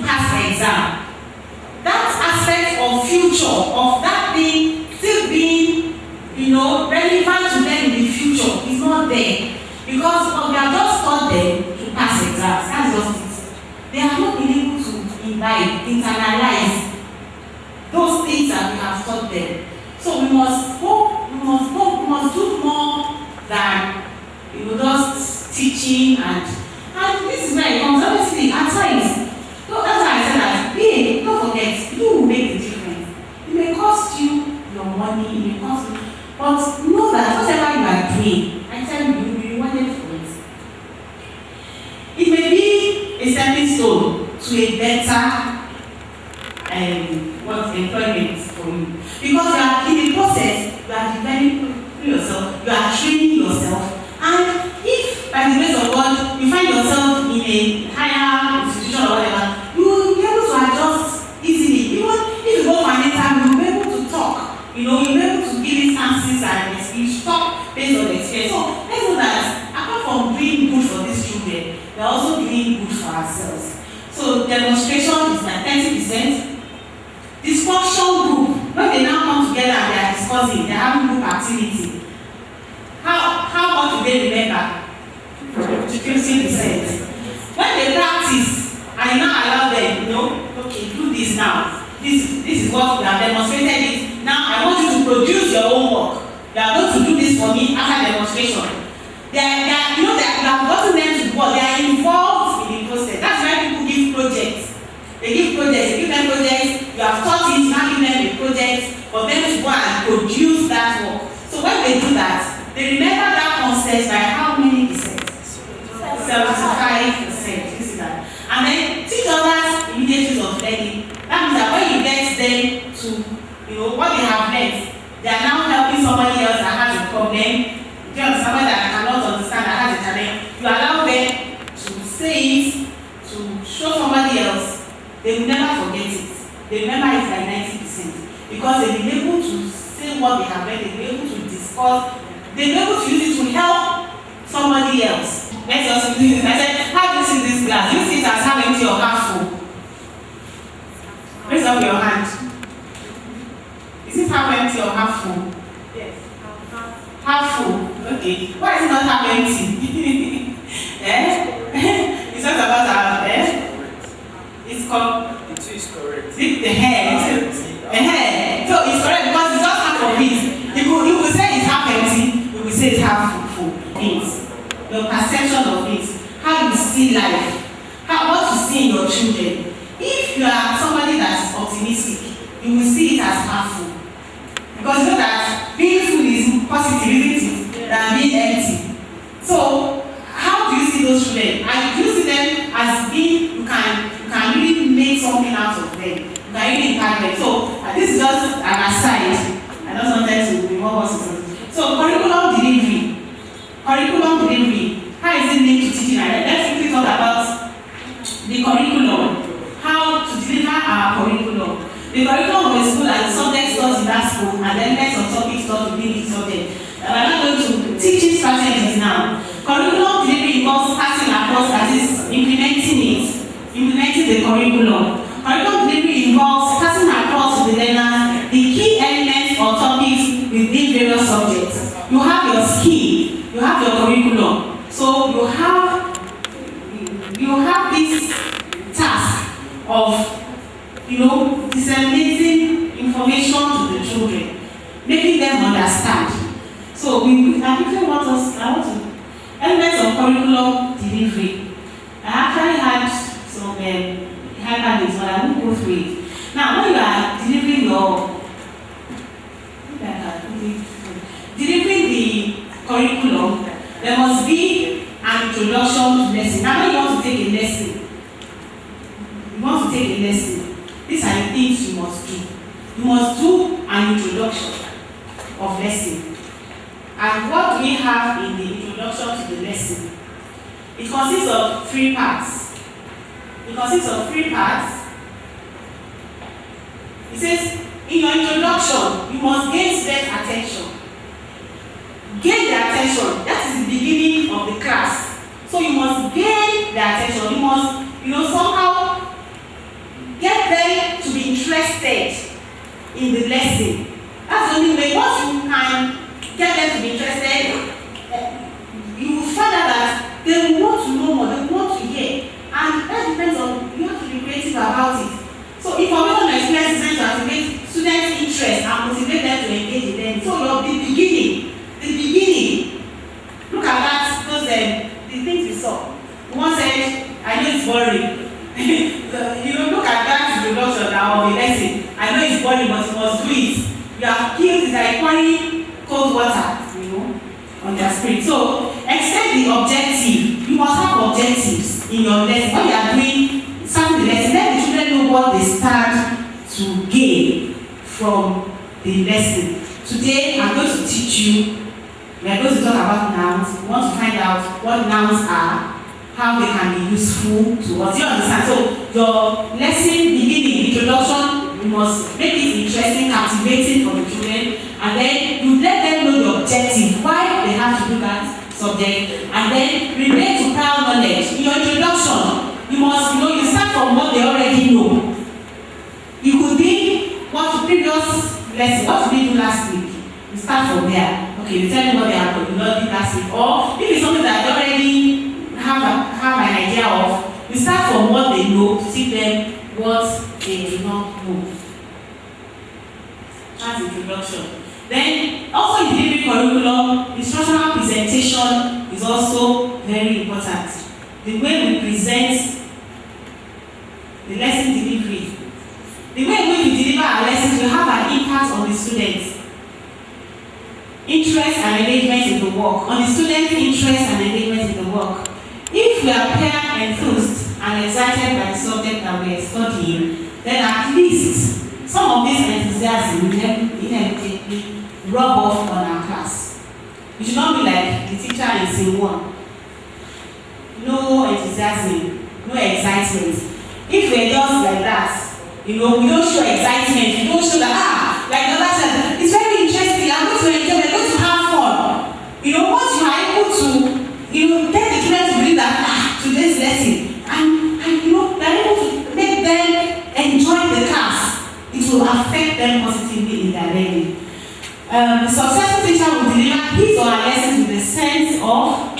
pass the exam. That aspect of future, of that thing still being, relevant to them in the future is not there. Because we have just taught them to pass exams. That's just it. They have not been able to imbibe, internalize those things that we have taught them. So we must do more than just teaching and this is where it comes. Honestly, at times, so that's why I said that, don't forget, you will make the difference. It may cost you your money, it may cost you, but know that whatever you are doing, I tell you, you will be rewarded for it. It may be a stepping stone to a better employment for you. Because you are in the process, you are developing yourself, you are training yourself, and if by the grace of God you find yourself in a higher institution or whatever, you will be able to adjust easily. Even if you go for an interview, you will be able to talk. You'll be able to give instances and speech, talk based on experience. So let's know that apart from doing good for these children, we are also doing good for ourselves. So demonstration is like 30%. Discussion group, when they now come together and they are discussing, they are having group activity. How much do they remember? To 50%. When they practice and you now allow them, okay, do this now. This is what we have demonstrated it. Now I want you to produce your own work. You are going to do this for me after demonstration. You have gotten them to work. They are involved in the process. That's why people give projects. They give them projects, you have taught it, now give them a project for them to go and produce that work. So when they do that, they remember that concept by how many percent? 75%. You see that? And then teach others immediate use of learning. That means that when you get them to, what they have learned, they are now helping somebody else that has a problem. If you have somebody that cannot understand, that has a challenge, you allow them to say it, to show somebody else. They will never forget it. They remember it by 90% because they'll be able to say what they have read, they'll be able to discuss, they'll be able to use it to help somebody else. Let's just do this. I said, how do you see this glass? Do you see it as half empty or half full? Raise up your hand. Is it half empty or half full? Yes, half full. Okay. Why is it not half empty? It's not about half. It's called. It is correct. The head. So it's correct because it's just half of it. You will say it's half empty. You will say it's half full. It's your perception of it. How you see life. What you see in your children. If you are somebody that's optimistic, you will see it as half full. Because you know that being full is positive, isn't it? Than being empty. So how do you see those children? And do you see them as being you can really make something out of them. You can really impact them. So this is just an aside. I don't want them to be more possible. So curriculum delivery. How is it linked to teaching? Let's quickly talk about the curriculum. How to deliver our curriculum. The curriculum of a school and subject taught in that school and then next on topics taught within each subject. We're not going to teaching strategies now. Curriculum delivery involves passing across, that is implementing the curriculum. Curriculum delivery involves passing across to the learner the key elements or topics within various subjects. You have your skill, you have your curriculum. So you have this task of disseminating information to the children, making them understand. So I want to elements of curriculum delivery. I actually had some hyperlinks, but I won't go through it. Now, when you are delivering the curriculum, there must be an introduction to lesson. Now, when you want to take a lesson, these are the things you must do. You must do an introduction of lesson. And what do we have in the introduction to the lesson? It consists of 3 parts. It says, in your introduction, you must gain student attention. Gain their attention. That is the beginning of the class. So you must gain their attention. You must, somehow in the lesson. That's the only way. Once you can get them to be interested, you will find out that they will want to know more, they will want to hear. And that depends on, you have to be creative about it. So information and experience is meant to activate students' interest and motivate them to engage in them. So the beginning, look at that, those the things we saw. One said, I know it's boring. Look at that introduction now of the lesson. I know it's boring, but you must do it. You have killed it like pouring cold water, on their spirit. So, extend the objective. You must have objectives in your lesson. When you are doing starting the lesson, let the children know what they stand to gain from the lesson. Today, I'm going to teach you. We are going to talk about nouns. We want to find out what nouns are, how they can be useful to us. You understand? So, your lesson beginning, introduction, you must make it interesting, captivating for the children, and then you let them know the objective, why they have to do that subject, and then relate to prior knowledge. In your introduction, you must, you start from what they already know. It could be what the previous lesson, what did we do last week? You start from there. Okay, you tell me what they have done last week. Or if it's something that they already have an idea of, you start from what they know to teach them what they do not know. That's introduction. Then, also in delivery curriculum, instructional presentation is also very important. The way we present the lesson delivery, the way in which we deliver our lessons will have an impact on the students. Interest and engagement in the work. On the students' interest and engagement in the work. If we are pair enthused and excited by the subject that we are studying, then at least some of this enthusiasm will inevitably rub off on our class. We should not be like the teacher in scene 1. No enthusiasm, no excitement. If we're just like that, we don't show excitement, we don't show that, like the other said, it's very interesting, I'm going to enjoy, we're going to have fun. Once you are able to, get the children to believe that, today's lesson, and you're able to make them enjoy the class, it will affect them positively in their learning. The successful teacher will deliver his or her lessons with a sense of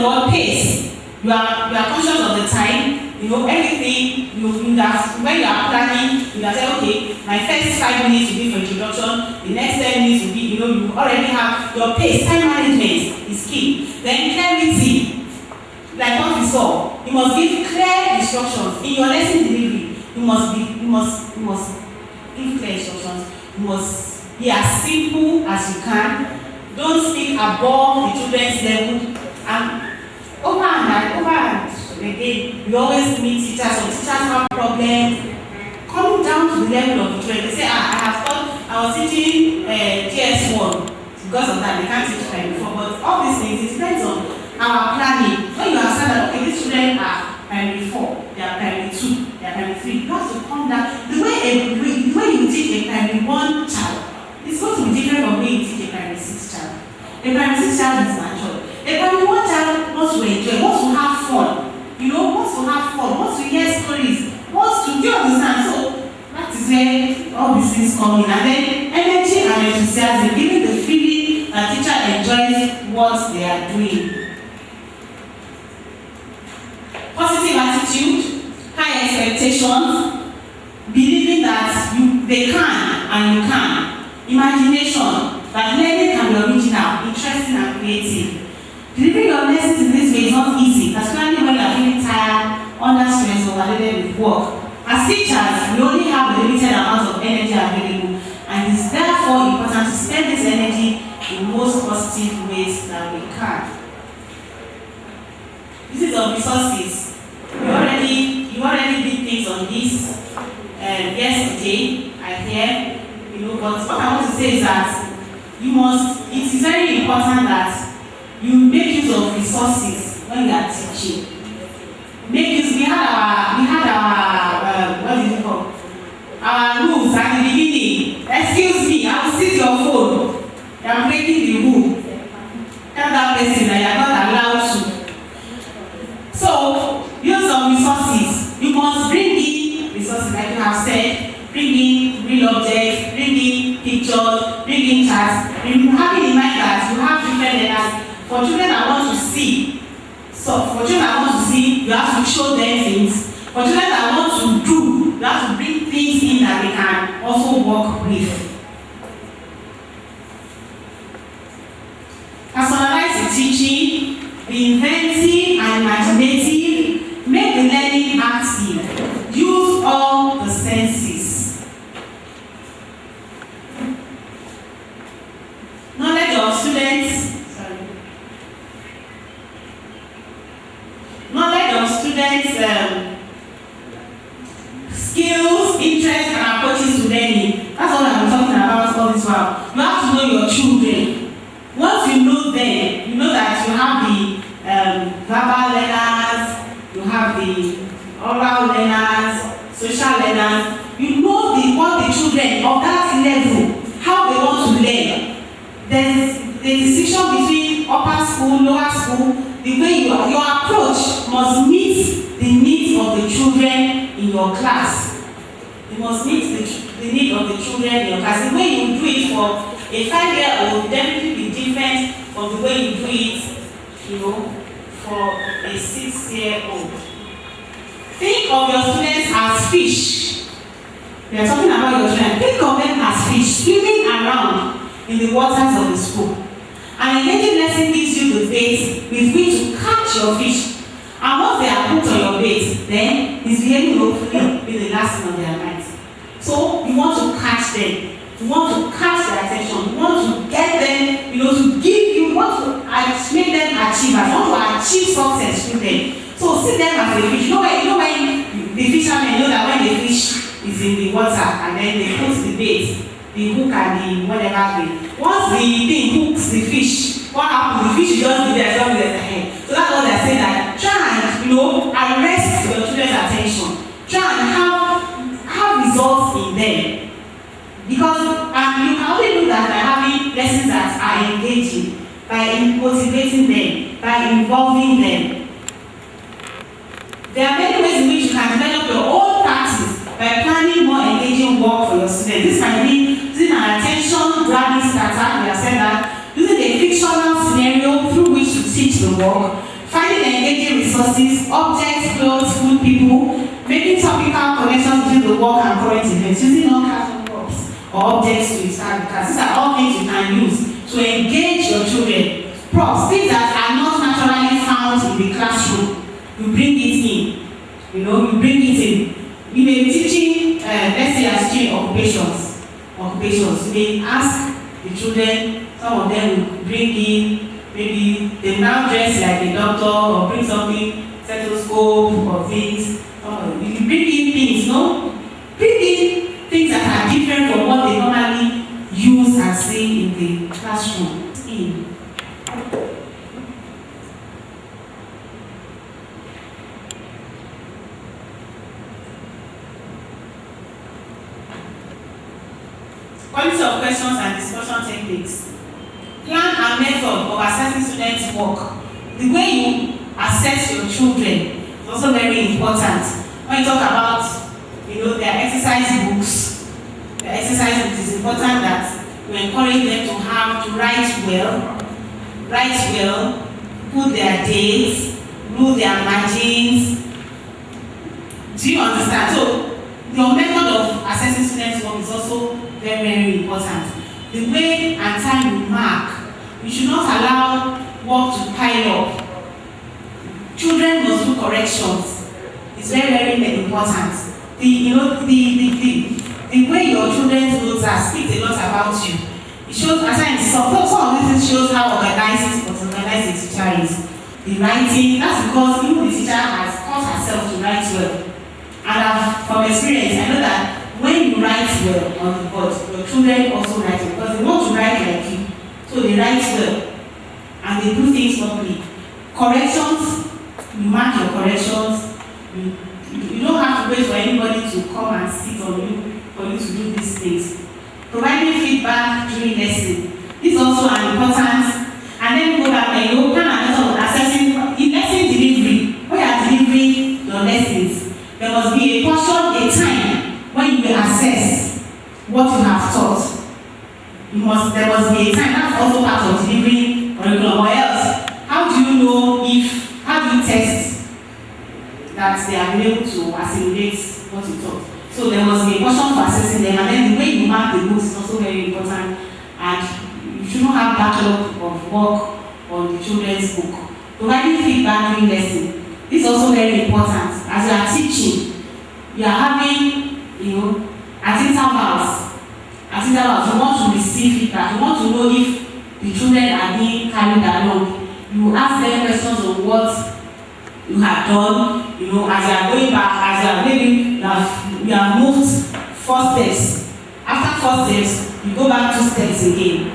what pace. You are conscious of the time. Everything when you are planning, you can say, okay, my first 5 minutes will be for introduction, the next 10 minutes will be, you already have your pace. Time management is key. Then clarity, like what we saw, you must give clear instructions in your lesson delivery. You must give clear instructions. You must be as simple as you can. Don't speak above the children's level. And over and again, we always meet teachers. Some teachers have problems coming down to the level of the children. They say, I was teaching GS1. Because of that, they can't teach them before. But all these things, it depends on our planning. When you understand that, okay, these children are primary 4, they are primary 2, they are primary 3, you have to come down. The way you teach a primary 1 child is going to be different from the way you teach a primary 6 child. A primary 6 child is natural. A primary 1 child wants to enjoy, wants to have fun. Wants to hear stories, do you understand? So that is where all these things come in. And then energy and enthusiasm, giving the feeling that teacher enjoys what they are doing. Positive attitude, high expectations, believing that they can and you can. Imagination, that learning can be original, interesting and creative. Delivering your lessons in this way is not easy, particularly when you are feeling tired, under stress, or overloaded with work. As teachers, we only have a limited amount of energy available, and it is therefore important to spend this energy in most positive ways that we can. This is of resources. You already did things on this yesterday, I hear, but what I want to say is that it is very important that you make use of resources when you are teaching. We had our what is it called? Our rules at the beginning. Excuse me, I will seize your phone. You are breaking the rule. Tell that person that you are not allowed to. So, use of resources. You must having in mind that you have different learners. For children that want to see, you have to show them things. For children that want to do, you have to bring things in that they can also work with. Personalize the teaching, be inventive and imaginative, make the learning active, use all the senses. Knowledge of students. Skills, interests, and approaches to learning. That's all I'm talking about all this while. You have to know your children. Once you know them, you know that you have the verbal learners, you have the oral learners, social learners. You know what the children of that level, how they want to learn. There's the distinction between upper school, lower school. The way your approach must meet the needs of the children in your class. You must meet the need of the children in your class. The way you do it for a 5-year-old will definitely be different from the way you do it, for a 6-year-old. Think of your students as fish. We are talking about your children. Think of them as fish swimming around in the waters of the school. An engaging lesson gives you the bait with which to catch your fish. And once they are put on your bait, then it's beginning to hopefully be the last thing on their mind. So you want to catch them. You want to catch their attention. You want to get them, you want to make them achievers. You want to achieve success with them. So see them as a fish. You know when the fishermen know that when the fish is in the water and then they put the bait, the hook and the whatever thing. Once the thing hooks the fish, what happens? The fish is just be there, head. So that's what they're saying, that try and arrest your children's attention. Try and have results in them. Because you can only do that by having lessons that are engaging, by motivating them, by involving them. There are many ways in which you can develop your own practice by planning more engaging work for your students. This might be using an attention-grabbing starter, we have said that, using a fictional scenario through which to teach the work, finding engaging resources, objects, clothes, food, people, making topical connections between the work and current events, using all classroom props or objects to inspire the class. These are all things you can use to engage your children. Props, things that are not naturally found in the classroom, you bring it in. You bring it in. You may be teaching, let's say, as teaching occupations. You may ask the children, some of them will bring in, maybe they now dress like a doctor or bring something, stethoscope or things. You bring in things, Bring in things that are different from what they normally use and see in the classroom. Quality of questions and discussion techniques. Plan and method of assessing students' work. The way you assess your children is also very important. When you talk about, their exercise books, it is important that we encourage them to write well, put their dates, rule their margins. Do you understand? So your method of assessing students' work is also very, very important. The way and time you mark, you should not allow work to pile up. Children must do corrections. It's very, very important. The way your children's notes are speaks a lot about you. It shows, at times, some of this shows how organized the teacher is. The writing, that's because even the teacher has taught herself to write well. And from experience, I know that when you write well on the board, your children also write well because they want to write like you. So they write well and they do things properly. Corrections, you mark your corrections. You don't have to wait for anybody to come and sit on you for you to do these things. Providing feedback during lesson. This is also an important. And then go back and you plan a method of assessing in lesson delivery. When you are delivering your lessons, there must be a portion, a time when you will assess what you have taught. You must there must be a time. That's also part of delivering curriculum. Or else, how do you know if, how do you test that they are able to assimilate what you taught? So there must be a portion for assessing them, and then the way you mark the books is also very important. And you shouldn't have backlog of work on the children's book. Providing feedback during lesson. This is also very important. As you are teaching, you are having, at intervals, you want to receive feedback. You want to know if the children are being carried along. You ask them questions on what you have done, as you are going back, as you are maybe you have moved 4 steps. After 4 steps, you go back 2 steps again.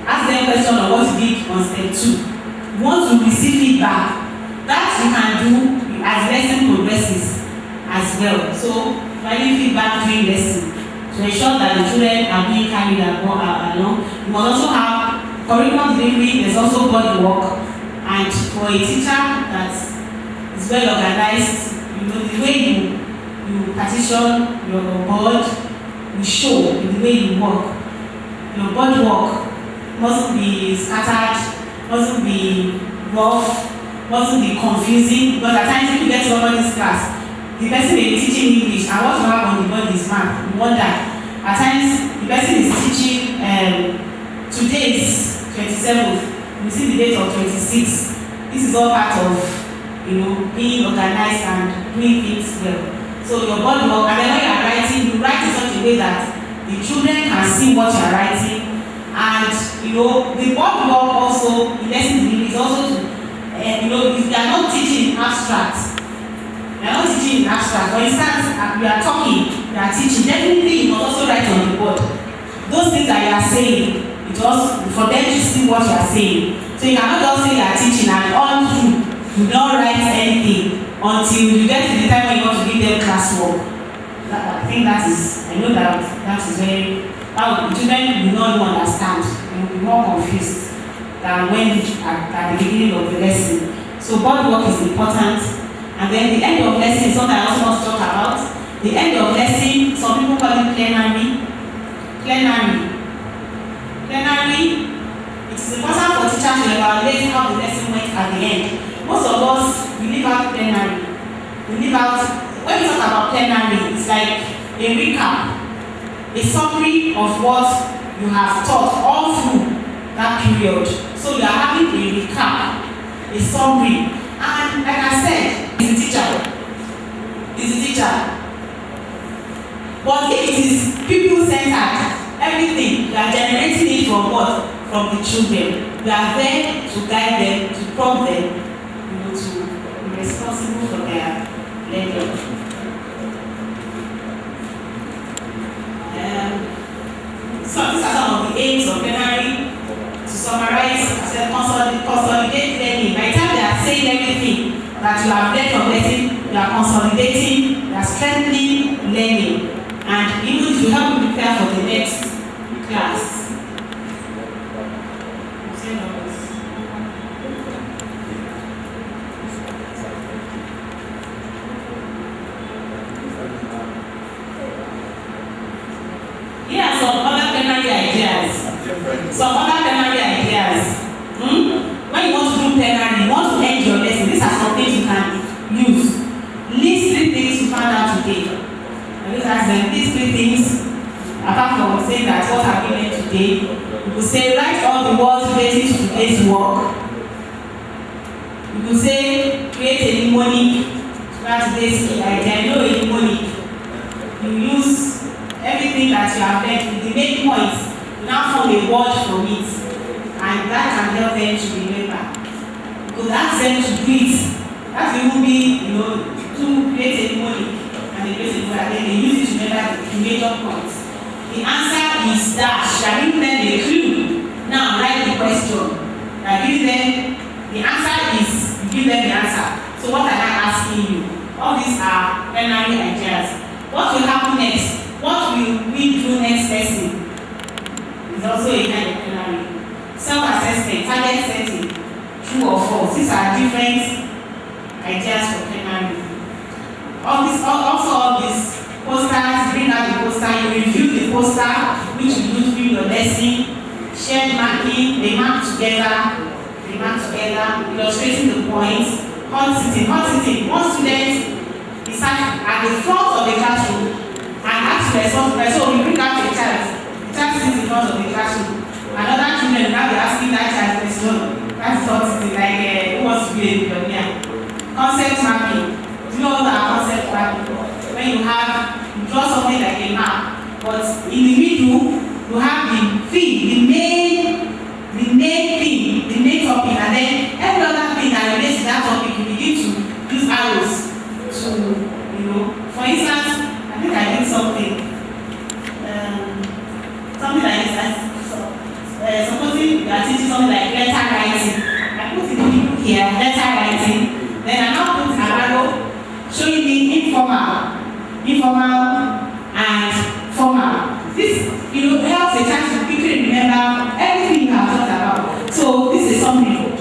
Ask them questions on what you did on step 2. You want to receive feedback. That you can do as lesson progresses as well. So, providing feedback during lesson to ensure that the children are being carried along. You must also have curriculum delivery. There's also body work, and for a teacher that is well organized, the way you partition your board will show in the way you work. Your body work mustn't be scattered, mustn't be rough, mustn't be confusing, because at times if you get to somebody's class, the person may be teaching English and what you have on the board is math. You wonder. At times the person is teaching today is 27th, you see the date of 26. This is all part of being organized and doing things well. So your body work, and then when you are writing, you write in such a way that the children can see what you are writing. And the body work also, the lesson delivery is also to if you are not teaching in abstract. You are not teaching in abstract. For instance, we are talking, we are teaching. Definitely, you must also write on the board those things that you are saying. It was for them to see what you are saying. So you cannot just say you are teaching and all through you don't write anything until you get to the time when you want to give them classwork. I think that is. I know that is very. The children will not understand. They will be more confused than when at the beginning of the lesson. So board work is important. And then the end of lesson is something I also want to talk about. The end of lesson, some people call it plenary. Plenary, it is important for teachers to evaluate how the lesson went at the end. Most of us, we leave out plenary. When we talk about plenary, it's like a recap, a summary of what you have taught all through that period. So you are having a recap, a summary, and like I said, it's a teacher. But if it is people-centered, everything, you are generating it from what? From the children. You are there to guide them, to prompt them, to be responsible for their learning. So these are some of the aims of plenary. To summarize, consolidate learning. By the time they are saying everything that you have learned from lesson, you are consolidating, you are strengthening learning, and even to help you prepare for the next class. Here are some other plenary ideas. When you want to do plenary, you want to end your lesson, these are some things you can use. List 3 things you found out today. And you ask them, these 3 things, apart from saying that what have you learned today, you could say, write all the words related to today's work. You could say, create a mnemonic to today's idea. Know a mnemonic. You use everything that you have learned, the main points, you now form a word from it. And that can help them to remember. You could ask them to do it. That will be, to create a mnemonic. And they create a mnemonic, and then they use it to remember the major points. The answer is dash. You are giving them a clue. Now write the question. You are giving them the answer is, you give them the answer. So what am I asking you? All these are plenary ideas. What will happen next? What will we do next lesson? It's also a kind of plenary. Self-assessment, target setting, true or false. These are different ideas for plenary. All these posters, bring out the poster, you review the poster, which you do during your lesson, shared marking, they mark together, illustrating the points, hot sitting. One student is sat at the front of the classroom and asks to respond to question. So we bring out a child, the child sits in front of the classroom. Another children will now be asking that child question. That's hot sitting, like who wants to be a millionaire? Concept mapping. Do you know what our concept mapping? When you draw something like a map, but in the middle you have the thing, the main topic, and then every other thing that relates to that topic you begin to use arrows to, for instance, I think I did something like this. Supposing you are teaching something like letter writing, I put in the middle here, letter writing, then I now put an arrow showing the informal and formal. This helps the child to quickly remember everything you have talked about. So this is something.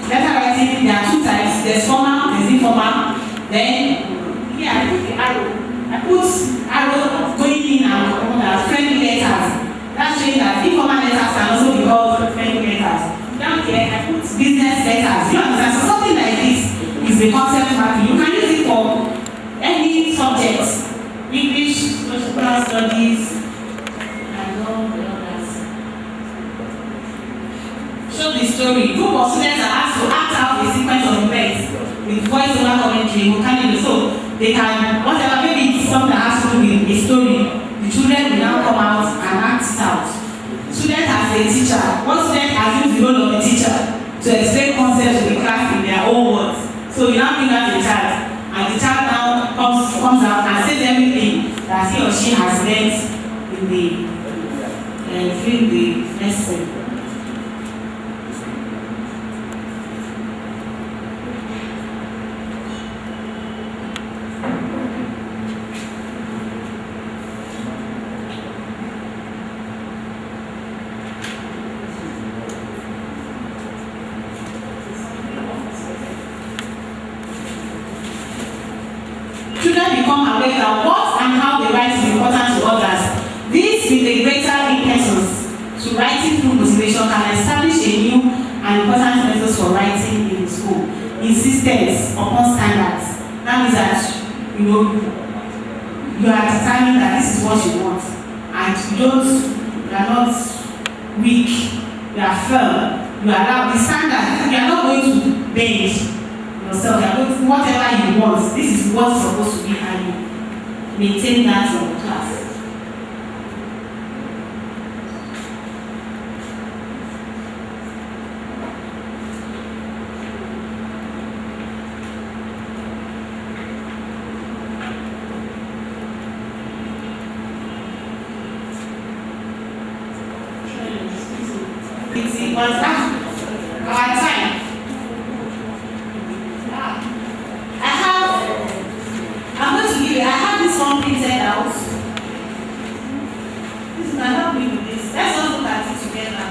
Letter writing, there are two types. There's formal, there's informal. Then here I put the arrow. I put arrow going in and out, friendly letters. That's showing that informal letters can also be called friendly letters. Down here I put business letters. You understand? So something like this is the concept mapping. You can use it for any subject. English, social studies, and all the others. Show the story. Group of students are asked to act out a sequence of events with voice-over commentary. So they can, whatever, maybe it's something that has to do with a story, the children will now come out and act it out. Student as a teacher, one student assumes the role of a teacher to explain concepts to the class in their own words. So you now bring out the child. And the child now comes out and says everything that he or she has learned during the lesson. Children become aware that what and how they write is important to others. This, with a greater impetus to writing through motivation, can establish a new and important method for writing in the school. Insistence upon standards. That means that you are determined that this is what you want, and you are not weak. You are firm. You are allowed the standard. You are not going to bend yourself. You are going to whatever you want. This is what's supposed to be, and you maintain that in the class. It was our time. I'm going to give you, I have this one printed out. This can help me with this. Let's all look at it together.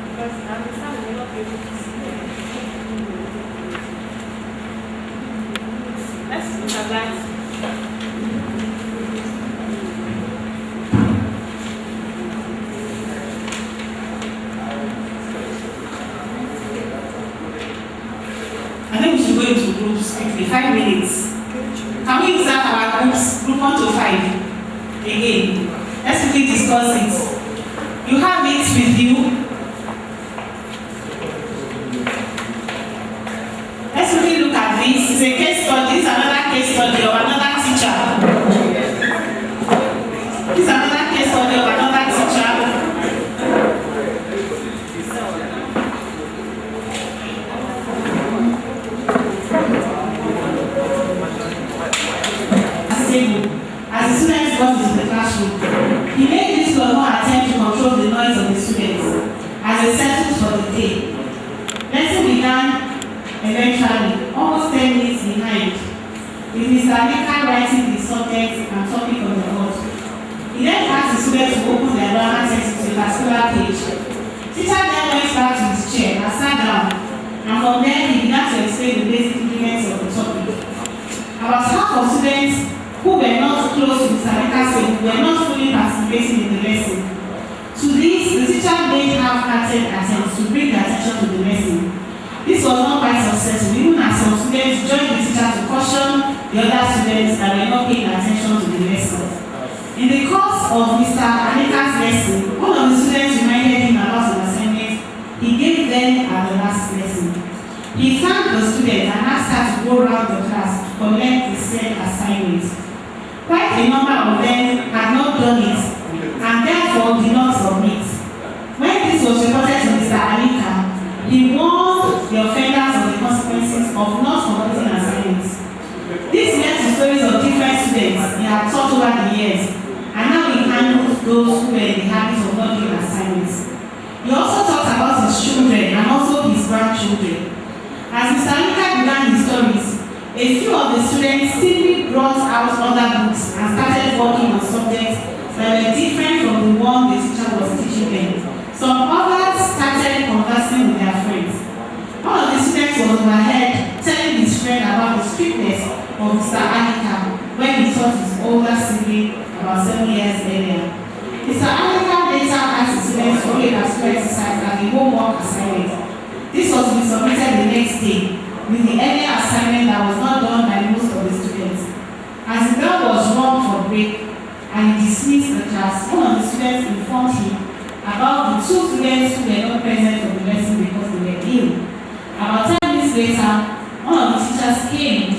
Because I understand we will not be able to see it. Let's look at that. Go into groups quickly, 5 minutes. Can we examine our groups, group 1 to 5? Again, let's quickly discuss it. You have it with you. Let's quickly look at this. It's a case study. This is another case study of another teacher. This is another case study of another teacher. As the students got into the classroom, he made this to no attempt to control the noise of the students as they settled for the day. Lesson began eventually, almost 10 minutes behind, with Mr. Nika writing the subject and topic on the board. He then asked the students to open their grammar text to a particular page. Teacher then went back to his chair and sat down, and from there he began to explain the basic elements of the topic. About half of students who were not close to Mr. Anika's were not fully participating in the lesson. To this, the teacher made half-hearted attempts to bring attention to the lesson. This was not quite successful, even as some students joined the teacher to caution the other students that were not paying attention to the lesson. In the course of Mr. Anika's lesson, one of the students reminded him about an assignment he gave them at the last lesson. He thanked the student and asked her to go around the class to collect the said assignment. Quite a number of them had not done it and therefore did not submit. When this was reported to Mr. Anika, he warned the offenders of the consequences of not completing assignments. This led to stories of different students he had taught over the years, and now he handled those who were in the habit of not doing assignments. He also talked about his children and also his grandchildren. As Mr. Anika began his stories, a few of the students simply brought out other books and started working on subjects that were different from the one the teacher was teaching them. Some others started conversing with their friends. One of the students was overheard telling his friend about the strictness of Mr. Anika when he taught his older sibling about 7 years earlier. Mr. Anika later asked the students to read as exercise as a homework assignment. This was to be submitted the next day, with the earlier assignment that was not done by most of the students. As the bell was rung for break and he dismissed the class, one of the students informed him about the 2 students who were not present for the lesson because they were ill. About 10 minutes later, one of the teachers came